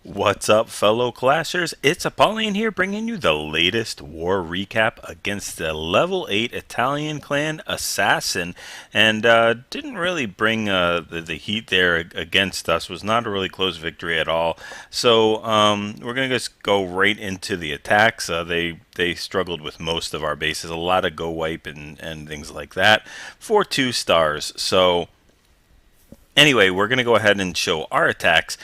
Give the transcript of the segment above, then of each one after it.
What's up, fellow Clashers? It's Apollyon here bringing you the latest war recap against the level 8 Italian clan Assassin. And didn't really bring the heat there against us. Was not a really close victory at all. So we're going to just go right into the attacks. They struggled with most of our bases. A lot of go wipe and things like that for 2 stars. So anyway, we're going to go ahead and show our attacks.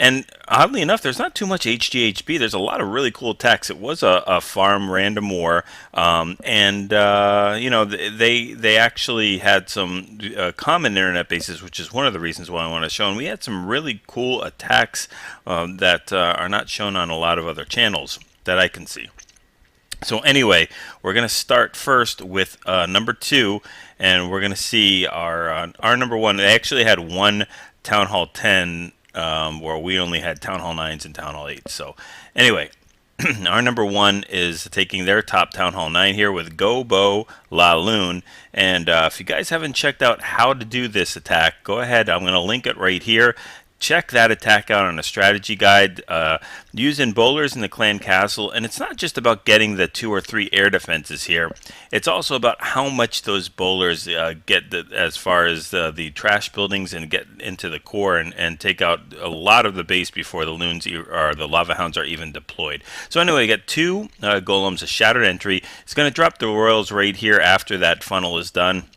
And oddly enough, there's not too much HGHB. There's a lot of really cool attacks. It was a farm random war, and you know they actually had some common internet bases, which is one of the reasons why I want to show. And we had some really cool attacks that are not shown on a lot of other channels that I can see. So anyway, we're going to start first with number 2, and we're going to see our number 1. They actually had one Town Hall 10, where we only had Town Hall 9s and Town Hall 8s. So anyway, our number 1 is taking their top Town Hall 9 here with GoBoLaLoon. And if you guys haven't checked out how to do this attack, go ahead. I'm going to link it right here. Check that attack out on a strategy guide using bowlers in the clan castle. And it's not just about getting the 2 or 3 air defenses here. It's also about how much those bowlers get as far as the trash buildings and get into the core and take out a lot of the base before the loons or the lava hounds are even deployed. So anyway, you got 2 golems, a shattered entry. It's going to drop the royals right here after that funnel is done.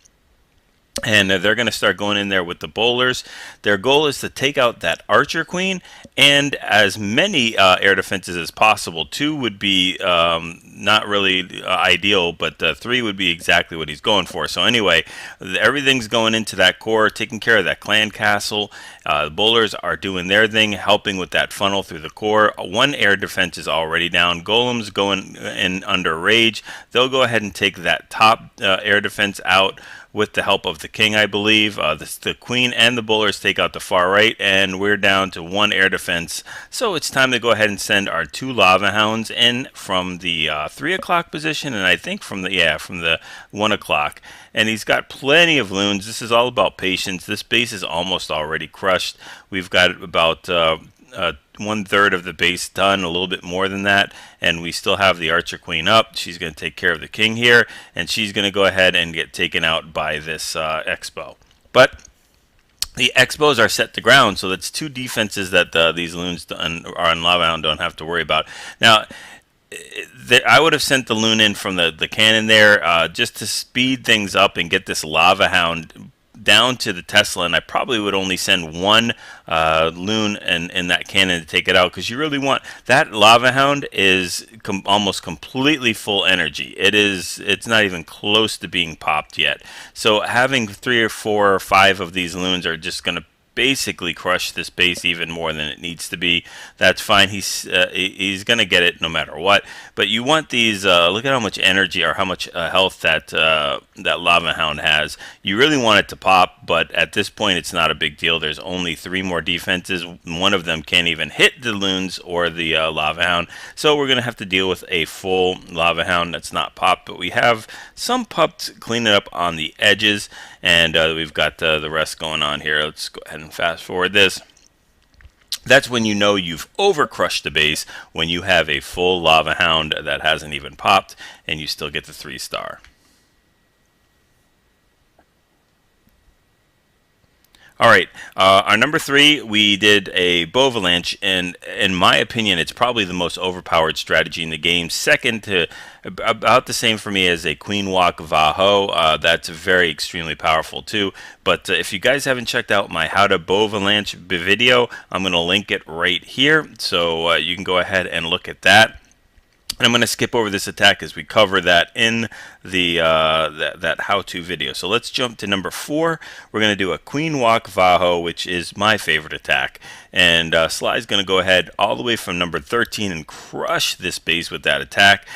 And they're going to start going in there with the bowlers. Their goal is to take out that archer queen and as many air defenses as possible. 2 would be not really ideal, but 3 would be exactly what he's going for. So anyway, everything's going into that core, taking care of that clan castle. The bowlers are doing their thing, helping with that funnel through the core. 1 air defense is already down. Golems going in under rage. They'll go ahead and take that top air defense out with the help of the king, I believe. The queen and the bowlers take out the far right, and we're down to 1 air defense. So it's time to go ahead and send our 2 lava hounds in from the 3 o'clock position, and I think from the 1 o'clock. And he's got plenty of loons. This is all about patience. This base is almost already crushed. We've got about 1/3 of the base done, a little bit more than that, and we still have the archer queen up. She's going to take care of the king here, and she's going to go ahead and get taken out by this expo. But the expos are set to ground, so that's 2 defenses that these loons on lava hound don't have to worry about. Now, I would have sent the loon in from the cannon there just to speed things up and get this lava hound down to the Tesla, and I probably would only send 1 loon in that cannon to take it out, because you really want that lava hound is almost completely full energy. It's not even close to being popped yet. So having 3 or 4 or 5 of these loons are just going to basically crush this base even more than it needs to be. That's fine. He's going to get it no matter what. But you want these. Look at how much energy or how much health that lava hound has. You really want it to pop, but at this point it's not a big deal. There's only 3 more defenses. 1 of them can't even hit the loons or the lava hound. So we're going to have to deal with a full lava hound that's not popped. But we have some popped, cleaning up on the edges, and we've got the rest going on here. Let's go ahead and fast forward this. That's when you know you've overcrushed the base, when you have a full lava hound that hasn't even popped and you still get the 3 star. Alright, our number 3, we did a BoValanche, and in my opinion, it's probably the most overpowered strategy in the game. Second to, about the same for me as a Queen Walk VoHo. That's very extremely powerful too. But if you guys haven't checked out my How to BoValanche video, I'm going to link it right here. So you can go ahead and look at that. And I'm going to skip over this attack as we cover that in the that how-to video. So let's jump to number 4. We're going to do a Queen Walk VoHo, which is my favorite attack. And Sly's going to go ahead all the way from number 13 and crush this base with that attack.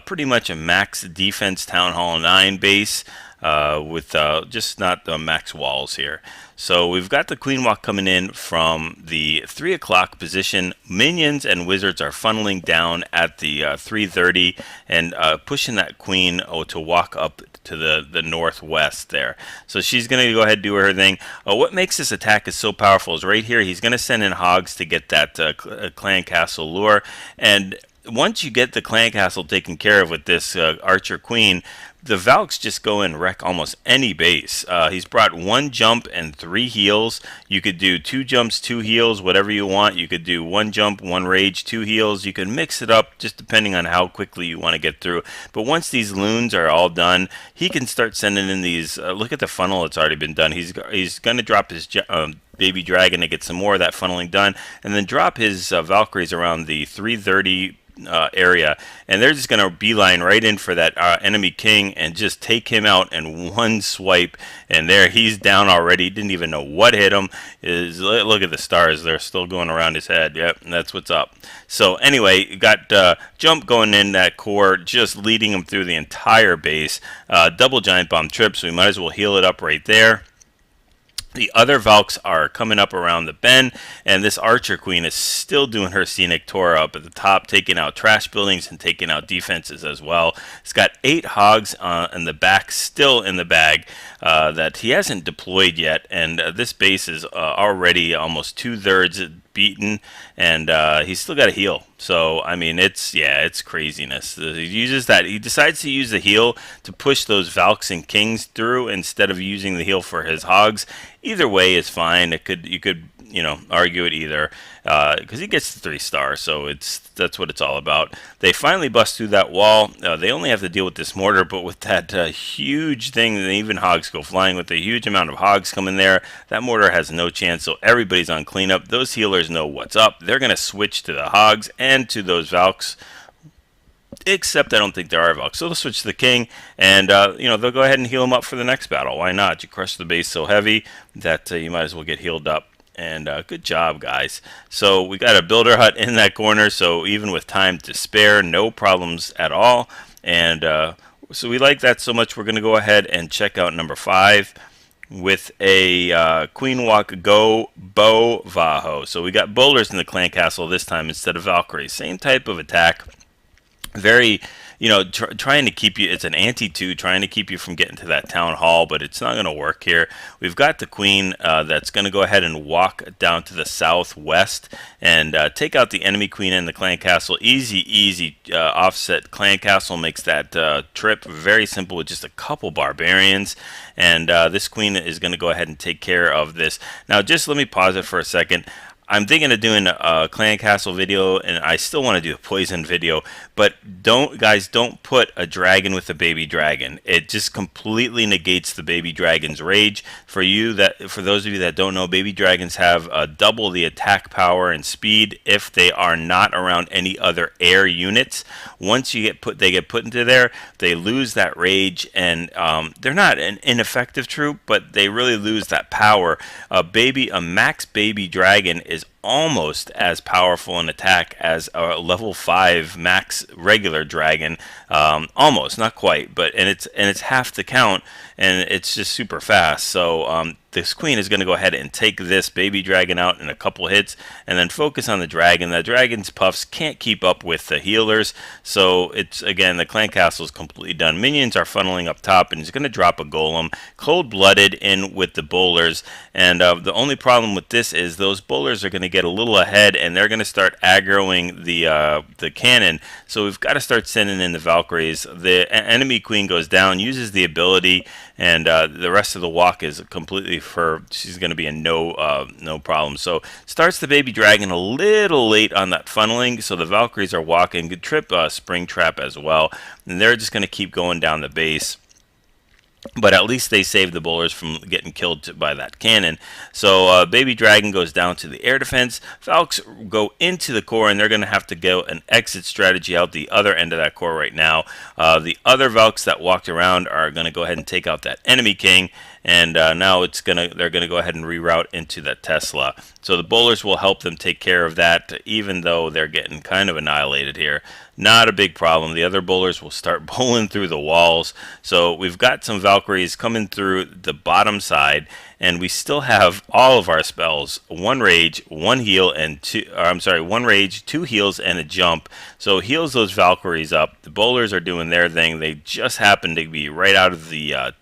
Pretty much a max defense Town Hall 9 base. with just not the max walls here. So we've got the Queen Walk coming in from the 3 o'clock position. Minions and wizards are funneling down at the 3:30 and pushing that Queen to walk up to the northwest there. So she's going to go ahead and do her thing. What makes this attack is so powerful is right here. He's going to send in hogs to get that clan castle lure. And once you get the clan castle taken care of with this archer queen, the Valks just go and wreck almost any base. He's brought 1 jump and 3 heals. You could do 2 jumps, 2 heals, whatever you want. You could do 1 jump, 1 rage, 2 heals. You can mix it up just depending on how quickly you want to get through. But once these loons are all done, he can start sending in these. Look at the funnel that's already been done. He's going to drop his baby dragon to get some more of that funneling done, and then drop his Valkyries around the 3:30 area, and they're just going to beeline right in for that enemy king and just take him out in 1 swipe. And there, he's down already. Didn't even know what hit him. Look at the stars, they're still going around his head. Yep, that's what's up. So anyway, you got jump going in that core, just leading him through the entire base. Double giant bomb trip, so we might as well heal it up right there. The other Valks are coming up around the bend, and this Archer Queen is still doing her scenic tour up at the top, taking out trash buildings and taking out defenses as well. It's got 8 hogs in the back, still in the bag, that he hasn't deployed yet, and this base is already almost 2/3 beaten, and he's still got a heal. So I mean, it's craziness. He decides to use the heal to push those Valks and Kings through instead of using the heal for his hogs. Either way is fine. You could argue it either, because he gets the 3-star, so that's what it's all about. They finally bust through that wall. They only have to deal with this mortar, but with that huge thing, even hogs go flying. With a huge amount of hogs coming there, that mortar has no chance, so everybody's on cleanup. Those healers know what's up. They're going to switch to the hogs and to those Valks, except I don't think there are Valks. So they'll switch to the king, and they'll go ahead and heal him up for the next battle. Why not? You crush the base so heavy that you might as well get healed up. And good job, guys. So we got a builder hut in that corner, so even with time to spare, no problems at all. And so we like that so much, we're going to go ahead and check out number 5 with a Queen Walk GoBoVaHo. So we got boulders in the clan castle this time instead of Valkyries. Same type of attack. Very, trying to keep you, it's an anti-2, trying to keep you from getting to that town hall, but it's not going to work here. We've got the queen that's going to go ahead and walk down to the southwest and take out the enemy queen in the clan castle. Easy offset clan castle makes that trip very simple with just a couple barbarians. And this queen is going to go ahead and take care of this. Now, just let me pause it for a second. I'm thinking of doing a clan castle video, and I still want to do a poison video, but don't put a dragon with a baby dragon. It just completely negates the baby dragon's rage. For those of you that don't know, baby dragons have double the attack power and speed if they are not around any other air units. Once they get put into there, they lose that rage, and they're not an ineffective troop, but they really lose that power. A max baby dragon is almost as powerful an attack as a level 5 max regular dragon. Almost, not quite, but and it's half the count, and it's just super fast. So this queen is going to go ahead and take this baby dragon out in a couple hits and then focus on the dragon. The dragon's puffs can't keep up with the healers, so it's, again, the clan castle is completely done. Minions are funneling up top, and he's going to drop a golem cold-blooded in with the bowlers. And the only problem with this is those bowlers are going to get a little ahead, and they're going to start aggroing the cannon. So we've got to start sending in the Valkyries. The enemy queen goes down, uses the ability, and the rest of the walk is completely she's going to be in no problem. So starts the baby dragon a little late on that funneling, so the Valkyries are walking. Good trip spring trap as well, and they're just going to keep going down the base. But at least they saved the bowlers from getting killed by that cannon. So baby dragon goes down to the air defense. Valks go into the core, and they're going to have to go an exit strategy out the other end of that core right now. The other Valks that walked around are going to go ahead and take out that enemy king. and now they're gonna go ahead and reroute into that Tesla. So the bowlers will help them take care of that, even though they're getting kind of annihilated here. Not a big problem. The other bowlers will start bowling through the walls. So we've got some Valkyries coming through the bottom side, and we still have all of our spells: one rage, one heal, and one rage, two heals, and a jump. So heals those Valkyries up. The bowlers are doing their thing. They just happen to be right out of the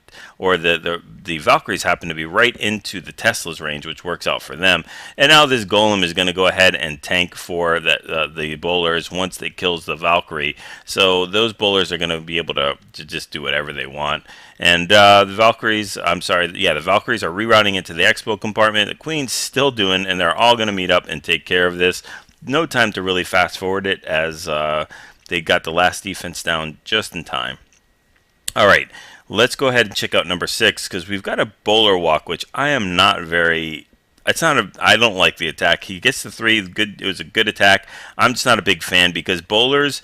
Valkyries happen to be right into the Tesla's range, which works out for them. And now this Golem is going to go ahead and tank for the bowlers once they kills the Valkyrie. So those bowlers are going to be able to just do whatever they want. And the Valkyries are rerouting into the Expo compartment. The Queen's still doing, and they're all going to meet up and take care of this. No time to really fast forward it, as they got the last defense down just in time. All right, let's go ahead and check out number 6, because we've got a bowler walk, which I am not very. I don't like the attack. He gets the 3. Good. It was a good attack. I'm just not a big fan, because bowlers,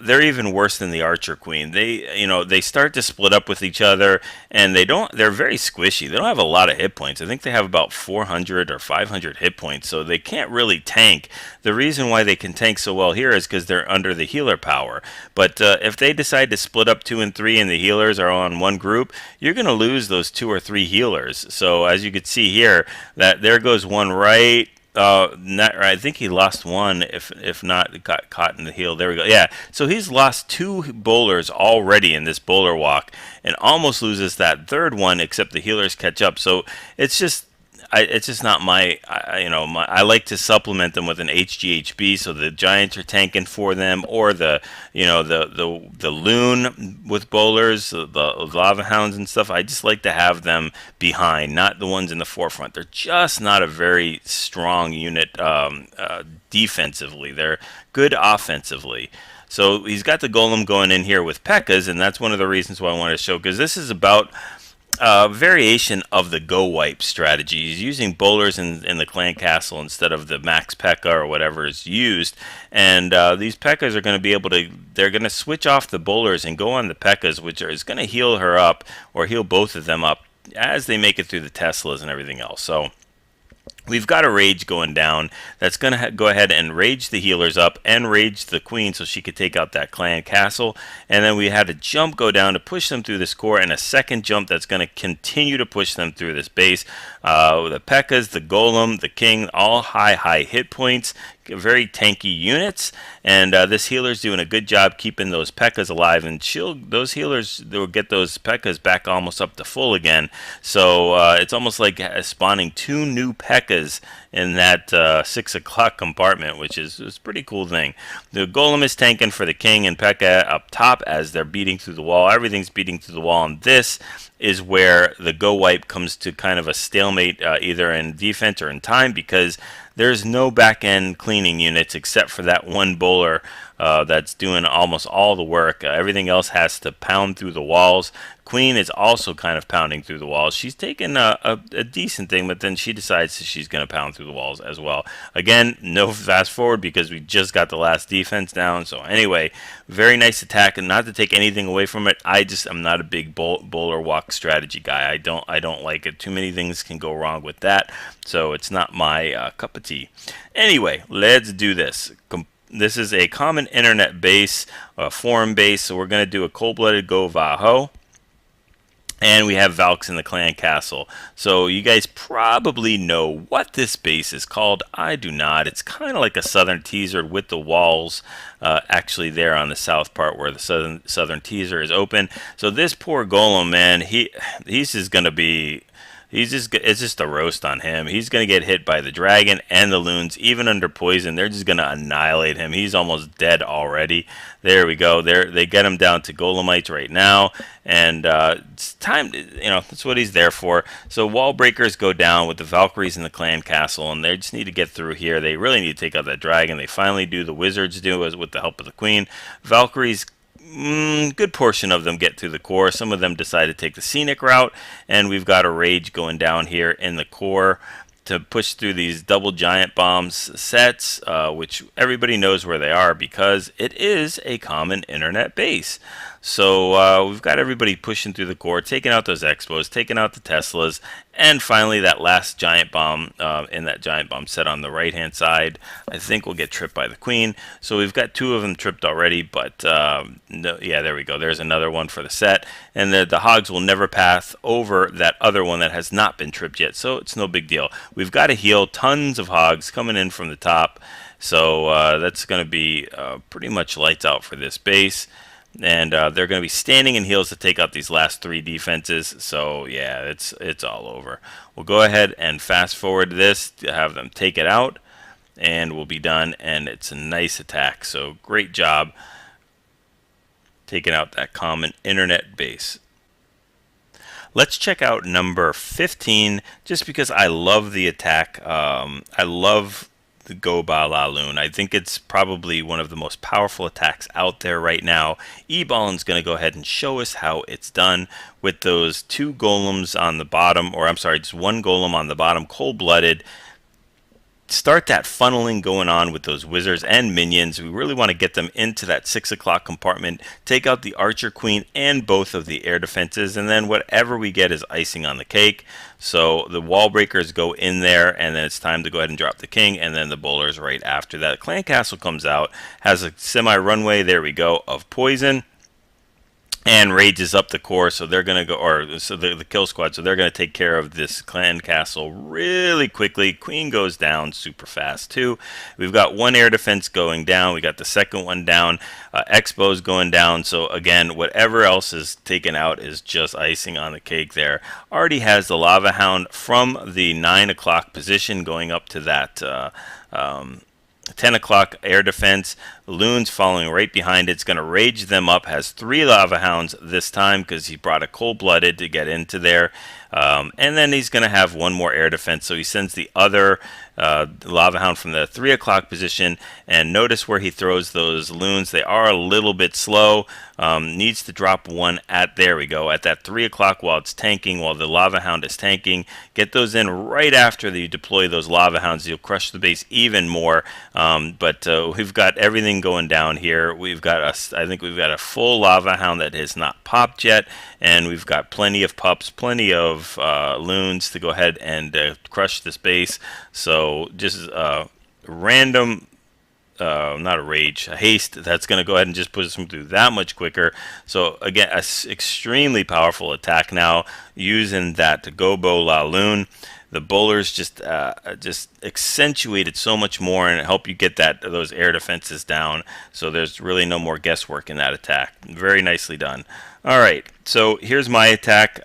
they're even worse than the Archer Queen. They start to split up with each other, and they're very squishy. They don't have a lot of hit points. I think they have about 400 or 500 hit points, so they can't really tank. The reason why they can tank so well here is because they're under the healer power. But if they decide to split up 2 and 3 and the healers are on one group, you're going to lose those 2 or 3 healers. So as you can see here, that there goes one right. I think he lost one, if not got caught in the heel. There we go. Yeah, so he's lost 2 bowlers already in this bowler walk, and almost loses that 3rd one, except the healers catch up. So it's just not I like to supplement them with an HGHB, so the Giants are tanking for them, or the Loon with bowlers, the Lava Hounds and stuff. I just like to have them behind, not the ones in the forefront. They're just not a very strong unit defensively. They're good offensively. So he's got the Golem going in here with P.E.K.K.A.s, and that's one of the reasons why I wanted to show, because this is about variation of the go wipe strategy. He's using bowlers in the clan castle instead of the max P.E.K.K.A. or whatever is used, and these P.E.K.K.A.s are going to be able to, they're going to switch off the bowlers and go on the P.E.K.K.A.s, which is going to heal her up, or heal both of them up as they make it through the Teslas and everything else. So we've got a rage going down that's going to go ahead and rage the healers up and rage the Queen so she could take out that clan castle. And then we had a jump go down to push them through this core, and a second jump that's going to continue to push them through this base. The P.E.K.K.A.s, the Golem, the King, all high hit points, very tanky units, and this healer's doing a good job keeping those P.E.K.K.A.s alive, and those healers will get those P.E.K.K.A.s back almost up to full again. So it's almost like spawning 2 new P.E.K.K.A.s in that 6 o'clock compartment, which is a pretty cool thing. The Golem is tanking for the King and P.E.K.K.A. up top as they're beating through the wall. Everything's beating through the wall, and this is where the go wipe comes to kind of a stalemate, either in defense or in time, because there's no back end cleaning units except for that one bowler that's doing almost all the work. Everything else has to pound through the walls. Queen is also kind of pounding through the walls. She's taken a decent thing, but then she decides that she's going to pound through the walls as well. Again, no fast forward because we just got the last defense down. So anyway, very nice attack, and not to take anything away from it, I'm not a big bowler walk strategy guy. I don't like it. Too many things can go wrong with that, so it's not my cup of tea. Anyway, let's do this. This is a common internet base, forum base, so we're going to do a cold-blooded GoVaHo. And we have Valks in the clan castle. So you guys probably know what this base is called. I do not. It's kind of like a southern teaser with the walls actually there on the south part where the southern teaser is open. So this poor Golem, man, he's just going to be... it's just a roast on him. He's going to get hit by the dragon and the loons, even under poison. They're just going to annihilate him. He's almost dead already. There we go. They get him down to golemites right now, and it's time. That's what he's there for. So wall breakers go down with the Valkyries in the clan castle, and they just need to get through here. They really need to take out that dragon. They finally do. The wizards do, with the help of the Queen. Valkyries. Good portion of them get through the core. Some of them decide to take the scenic route, and we've got a rage going down here in the core to push through these double giant bombs sets, which everybody knows where they are because it is a common internet base. So we've got everybody pushing through the core, taking out those Expos, taking out the Teslas, and finally that last giant bomb in that giant bomb set on the right-hand side, I think will get tripped by the queen. So we've got 2 of them tripped already, but no, yeah, there we go. There's another one for the set, and the hogs will never pass over that other one that has not been tripped yet, so it's no big deal. We've got to heal tons of hogs coming in from the top, so that's going to be pretty much lights out for this base. And they're going to be standing in heals to take out these last 3 defenses. So yeah, it's all over. We'll go ahead and fast forward this to have them take it out, and we'll be done. And it's a nice attack. So great job taking out that common internet base. Let's check out number 15, just because I love the attack. I love the GoBoLaLoon. I think it's probably one of the most powerful attacks out there right now. eBallin's going to go ahead and show us how it's done with those 2 golems on the bottom, or I'm sorry, just 1 golem on the bottom, cold-blooded. Start that funneling going on with those wizards and minions. We really want to get them into that 6 o'clock compartment, take out the archer queen and both of the air defenses, and then whatever we get is icing on the cake. So the wall breakers go in there, and then it's time to go ahead and drop the king, and then the bowlers right after that. Clan Castle comes out, has a semi-runway, there we go, of poison, and rages up the core, so they're going to go, or so the kill squad, so they're going to take care of this clan castle really quickly. Queen goes down super fast too. We've got 1 air defense going down. We got the second one down. Expos going down. So again, whatever else is taken out is just icing on the cake there. Already has the Lava Hound from the 9 o'clock position going up to that 10 o'clock air defense. Loon's following right behind it. It's going to rage them up. Has 3 Lava Hounds this time because he brought a cold-blooded to get into there. And then he's going to have 1 more air defense. So he sends the other Lava Hound from the 3 o'clock position. And notice where he throws those loons. They are a little bit slow. Needs to drop 1 at, there we go, at that 3 o'clock while it's tanking, while the Lava Hound is tanking. Get those in right after you deploy those Lava Hounds. You'll crush the base even more. But we've got everything going down here. We've got I think we've got a full Lava Hound that has not popped yet, and we've got plenty of pups, plenty of loons to go ahead and crush this base. So just random, not a rage, a haste, that's going to go ahead and just push them through that much quicker. So again, an extremely powerful attack now using that GoBoLaLoon. The bowlers just accentuate it so much more and help you get those air defenses down. So there's really no more guesswork in that attack. Very nicely done. All right, so here's my attack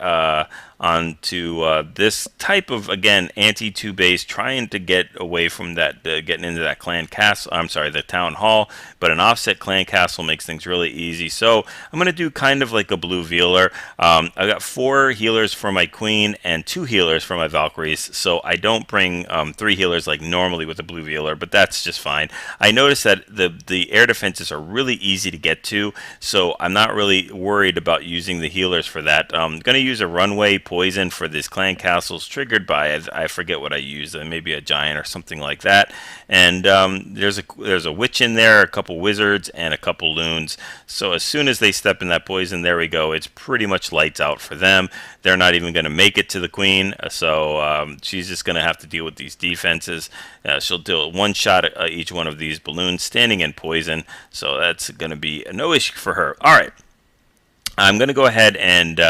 onto this type of, again, anti-2 base, trying to get away from that, getting into that clan castle, I'm sorry, the town hall, but an offset clan castle makes things really easy. So I'm going to do kind of like a blue Vealer. I've got 4 healers for my queen and 2 healers for my Valkyries, so I don't bring 3 healers like normally with a blue Vealer, but that's just fine. I noticed that the air defenses are really easy to get to, so I'm not really worried about using the healers for that. I'm going to use a runway poison for this clan castles triggered by, I forget what I use, maybe a giant or something like that. And there's a witch in there, a couple wizards, and a couple loons. So as soon as they step in that poison, there we go. It's pretty much lights out for them. They're not even going to make it to the queen, so she's just going to have to deal with these defenses. She'll deal 1 shot at each one of these balloons standing in poison, so that's going to be no issue for her. All right. I'm going to go ahead and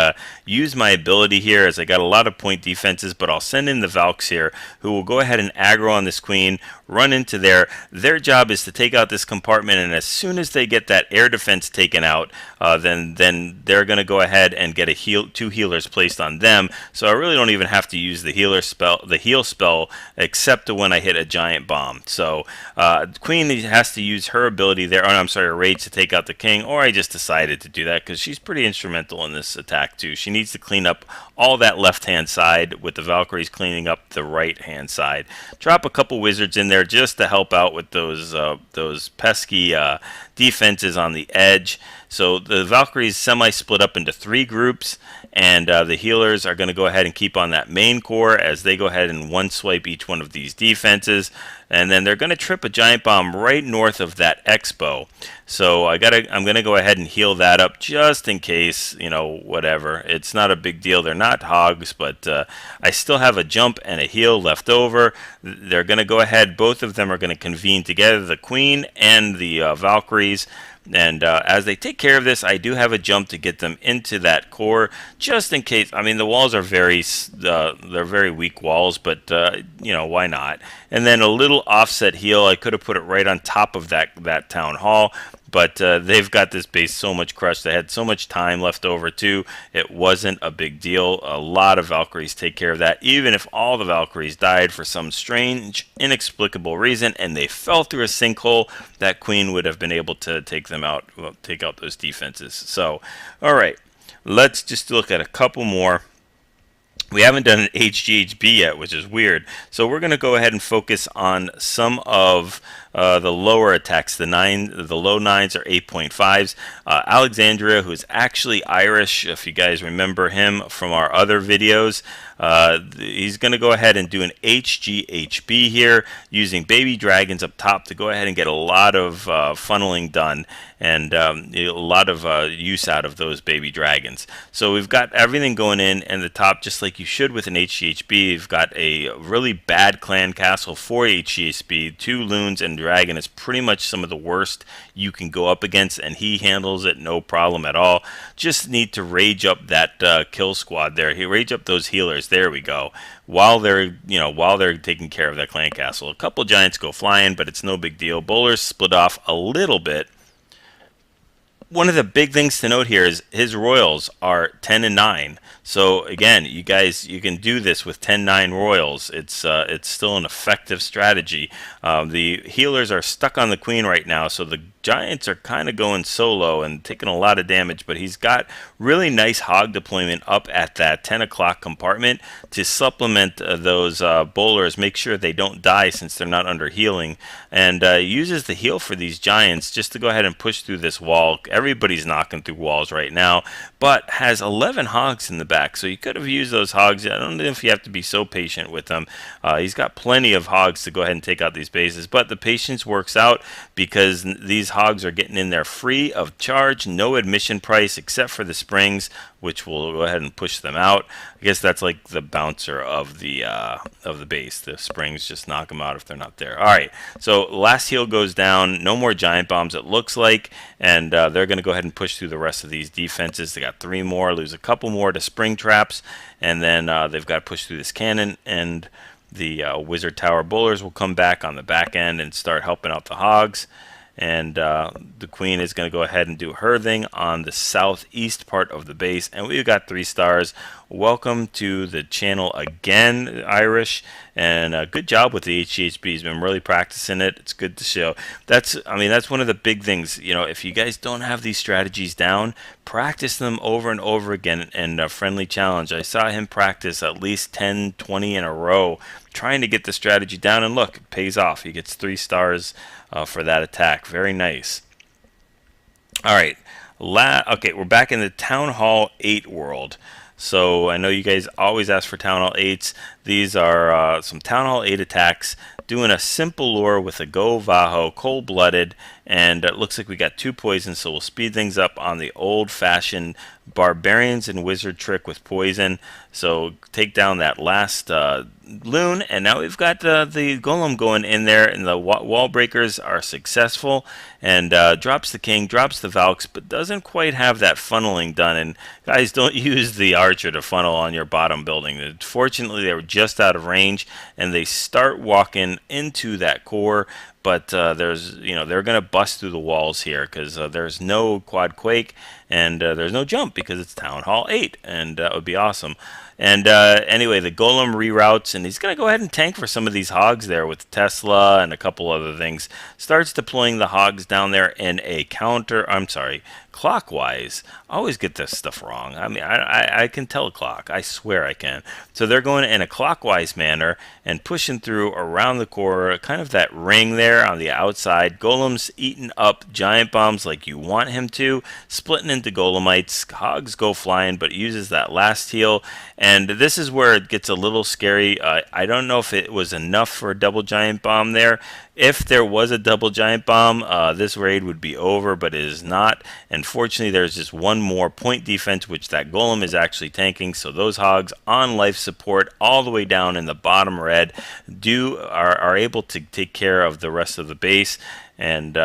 use my ability here, as I got a lot of point defenses, but I'll send in the Valks here, who will go ahead and aggro on this queen, run into there. Their job is to take out this compartment, and as soon as they get that air defense taken out, then they're going to go ahead and get 2 healers placed on them. So I really don't even have to use the heal spell, except when I hit a giant bomb. So Queen has to use her ability there, I'm sorry, a rage to take out the king, or I just decided to do that because she's pretty instrumental in this attack too. She needs to clean up all that left-hand side, with the Valkyries cleaning up the right-hand side. Drop a couple wizards in there just to help out with those pesky defenses on the edge. So the Valkyries semi-split up into 3 groups, and the healers are going to go ahead and keep on that main core as they go ahead and one-swipe each one of these defenses. and then they're going to trip a giant bomb right north of that Expo. So I'm going to go ahead and heal that up just in case, whatever. It's not a big deal. They're not hogs, but I still have a jump and a heal left over. They're going to go ahead. Both of them are going to convene together, the Queen and the Valkyries. And as they take care of this, I do have a jump to get them into that core, just in case. I mean, the walls are they're very weak walls, but why not? And then a little offset heal. I could have put it right on top of that town hall, but they've got this base so much crushed. They had so much time left over too. It wasn't a big deal. A lot of Valkyries take care of that. Even if all the Valkyries died for some strange, inexplicable reason, and they fell through a sinkhole, that Queen would have been able to take them out, take out those defenses. So, all right, let's just look at a couple more. We haven't done an HGHB yet, which is weird. So we're going to go ahead and focus on some of the lower attacks. The low 9s are 8.5s. Alexandria, who's actually Irish, if you guys remember him from our other videos, he's going to go ahead and do an HGHB here, using baby dragons up top to go ahead and get a lot of funneling done, and a lot of use out of those baby dragons. So we've got everything going in the top, just like you should with an HGHB. You've got a really bad clan castle for HGHB, 2 loons and dragon is pretty much some of the worst you can go up against, and he handles it no problem at all. Just need to rage up that kill squad there. Rage up those healers. There we go. While they're taking care of that clan castle, a couple giants go flying, but it's no big deal. Bowlers split off a little bit. One of the big things to note here is his royals are 10 and 9. So again, you can do this with 10-9 royals. It's still an effective strategy. The healers are stuck on the Queen right now, so the giants are kind of going solo and taking a lot of damage, but he's got really nice hog deployment up at that 10 o'clock compartment to supplement those bowlers, make sure they don't die since they're not under healing, and uses the heal for these giants just to go ahead and push through this wall. Everybody's knocking through walls right now, but has 11 hogs in the back, so you could have used those hogs. I don't know if you have to be so patient with them. He's got plenty of hogs to go ahead and take out these bases, but the patience works out because these hogs are getting in there free of charge, no admission price except for the springs, which will go ahead and push them out. I guess that's like the bouncer of the base. The springs just knock them out if they're not there. All right, so last heal goes down. No more giant bombs, it looks like, and they're going to go ahead and push through the rest of these defenses. They got 3 more, lose a couple more to spring traps, and then they've got to push through this cannon, and the wizard tower bowlers will come back on the back end and start helping out the hogs. And the Queen is going to go ahead and do her thing on the southeast part of the base, and we've got 3 stars. Welcome to the channel again, Irish, and good job with the HGHB. He's been really practicing it. It's good to show. That's one of the big things. If you guys don't have these strategies down, practice them over and over again in a friendly challenge. I saw him practice at least 10, 20 in a row, trying to get the strategy down, and look, it pays off. He gets 3 stars for that attack. Very nice. All right. Okay, we're back in the Town Hall 8 world. So I know you guys always ask for Town Hall 8s. These are some Town Hall 8 attacks, doing a simple lure with a GoVaHo, cold-blooded, and it looks like we got 2 poisons, so we'll speed things up on the old-fashioned barbarians and wizard trick with poison. So take down that last loon, and now we've got the golem going in there, and the wall breakers are successful, and drops the king, drops the Valks, but doesn't quite have that funneling done. And guys, don't use the archer to funnel on your bottom building. Fortunately, they were just out of range, and they start walking into that core. But they're going to bust through the walls here because there's no quad quake, and there's no jump because it's Town Hall 8, and that would be awesome. And anyway, the golem reroutes, and he's going to go ahead and tank for some of these hogs there with Tesla and a couple other things. Starts deploying the hogs down there in a clockwise. I always get this stuff wrong. I mean, I can tell a clock. I swear I can. So they're going in a clockwise manner and pushing through around the core, kind of that ring there. there on the outside. Golem's eating up giant bombs like you want him to, splitting into Golemites. Hogs go flying, but uses that last heal. And this is where it gets a little scary. I don't know if it was enough for a double giant bomb there. If there was a double giant bomb, this raid would be over, but it is not. And fortunately, there's just one more point defense, which that Golem is actually tanking. So those hogs on life support all the way down in the bottom red are able to take care of the rest of the base, and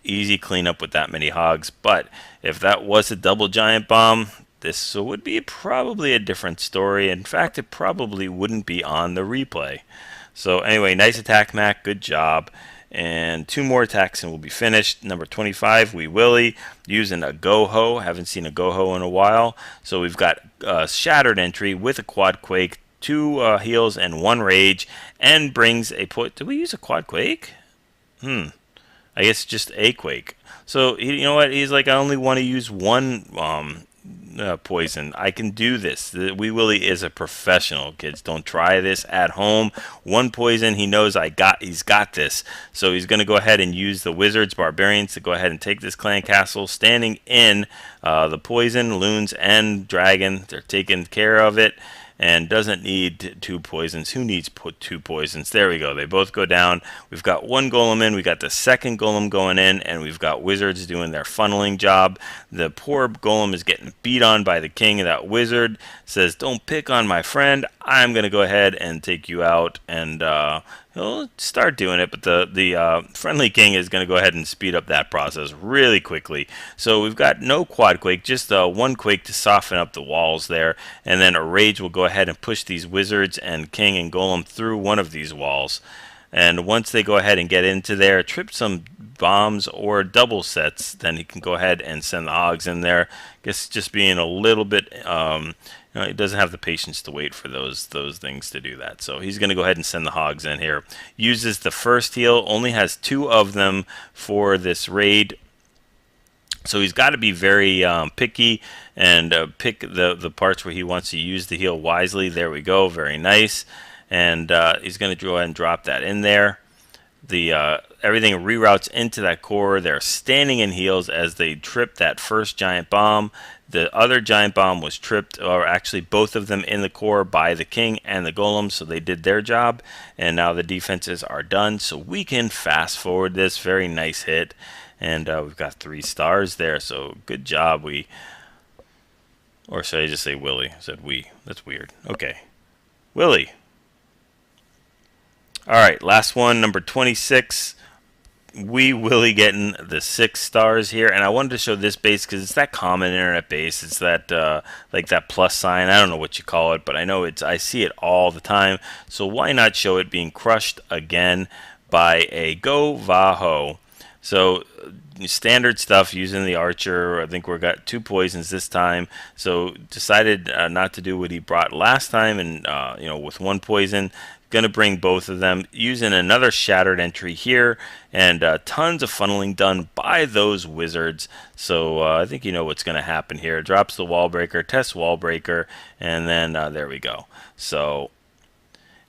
easy cleanup with that many hogs. But if that was a double giant bomb, this would be probably a different story. In fact, it probably wouldn't be on the replay. So anyway, nice attack, Mac. Good job. And 2 more attacks and we'll be finished. Number 25, Wee Willie, using a GoHo. Haven't seen a GoHo in a while. So we've got a Shattered Entry with a Quad Quake, 2 heals, and 1 Rage, and brings a point. Did we use a Quad Quake? I guess just a Quake. So, you know what? He's like, I only want to use 1 poison. I can do this. Wee Willie is a professional, kids. Don't try this at home. 1 poison, he knows he's got this. So he's going to go ahead and use the Wizards, Barbarians to go ahead and take this clan castle, standing in the poison, loons, and dragon. They're taking care of it. And doesn't need 2 poisons. Who needs 2 poisons? There we go. They both go down. We've got 1 golem in. We got the second golem going in, and we've got wizards doing their funneling job. The poor golem is getting beat on by the king, and that wizard says, "Don't pick on my friend. I'm going to go ahead and take you out." And he'll start doing it, but the friendly king is going to go ahead and speed up that process really quickly. So we've got no quad quake, just 1 quake to soften up the walls there, and then a rage will go ahead and push these wizards and king and golem through one of these walls. And once they go ahead and get into there, trip some bombs or double sets, then he can go ahead and send the hogs in there. Guess just being a little bit he doesn't have the patience to wait for those things to do that. So he's going to go ahead and send the hogs in here. Uses the first heal, only has 2 of them for this raid. So he's got to be very picky and pick the parts where he wants to use the heal wisely. There we go, very nice. And he's going to go ahead and drop that in there. Everything reroutes into that core. They're standing in heals as they trip that first giant bomb. The other giant bomb was tripped, or actually both of them in the core, by the king and the golem, so they did their job. And now the defenses are done, so we can fast forward this. Very nice hit. And we've got 3 stars there, so good job. Or should I just say Willie? I said we. That's weird. Okay. Willie. Alright, last one, number 26. Wee Willie getting the 6 stars here, and I wanted to show this base because it's that common internet base. It's that like that plus sign. I don't know what you call it, but I know I see it all the time. So why not show it being crushed again by a GoVaHo? So standard stuff using the archer. I think we got 2 poisons this time. So decided not to do what he brought last time, and with 1 poison. Going to bring both of them, using another Shattered Entry here, and tons of funneling done by those wizards. So I think you know what's going to happen here. Drops the wall breaker, tests wall breaker, and then there we go. So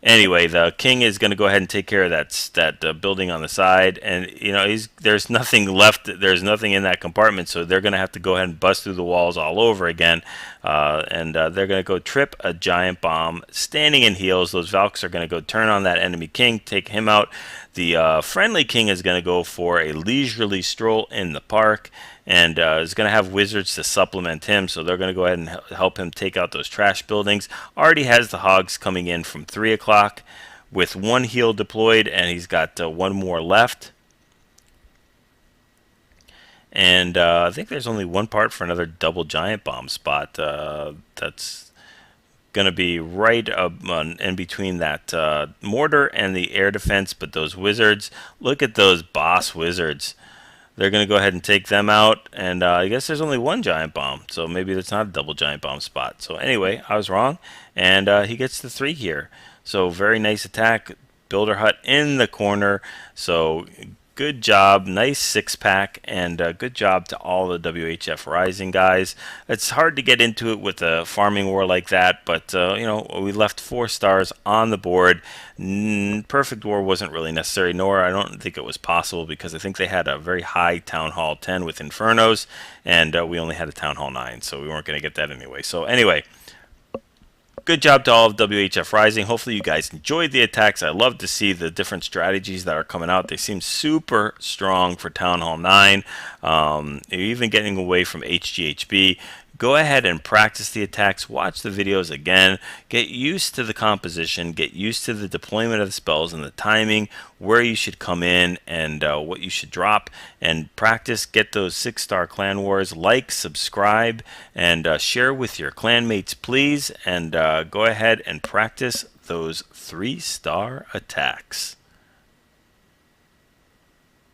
anyway, the king is going to go ahead and take care of that building on the side, and there's nothing left. There's nothing in that compartment, so they're going to have to go ahead and bust through the walls all over again. And they're going to go trip a giant bomb, standing in heals. Those Valks are going to go turn on that enemy king, take him out. The friendly king is going to go for a leisurely stroll in the park, and is going to have wizards to supplement him, so they're going to go ahead and help him take out those trash buildings. Already has the hogs coming in from 3 o'clock with 1 heal deployed, and he's got 1 more left. And I think there's only 1 part for another double giant bomb spot. That's going to be right in between that mortar and the air defense. But those wizards, look at those boss wizards. They're going to go ahead and take them out. And I guess there's only 1 giant bomb, so maybe that's not a double giant bomb spot. So anyway, I was wrong. And he gets the 3 here. So very nice attack. Builder hut in the corner. So good job, nice six-pack, and good job to all the WHF Rising guys. It's hard to get into it with a farming war like that, but you know, we left 4 stars on the board. Perfect war wasn't really necessary, nor I don't think it was possible, because I think they had a very high Town Hall 10 with Infernos, and we only had a Town Hall 9, so we weren't going to get that anyway. So anyway, good job to all of WHF Rising. Hopefully you guys enjoyed the attacks. I love to see the different strategies that are coming out. They seem super strong for Town Hall 9. You're even getting away from HGHB. Go ahead and practice the attacks. Watch the videos again. Get used to the composition. Get used to the deployment of the spells and the timing, where you should come in and what you should drop. And practice. Get those 6-star clan wars. Like, subscribe, and share with your clanmates, please. And go ahead and practice those 3-star attacks.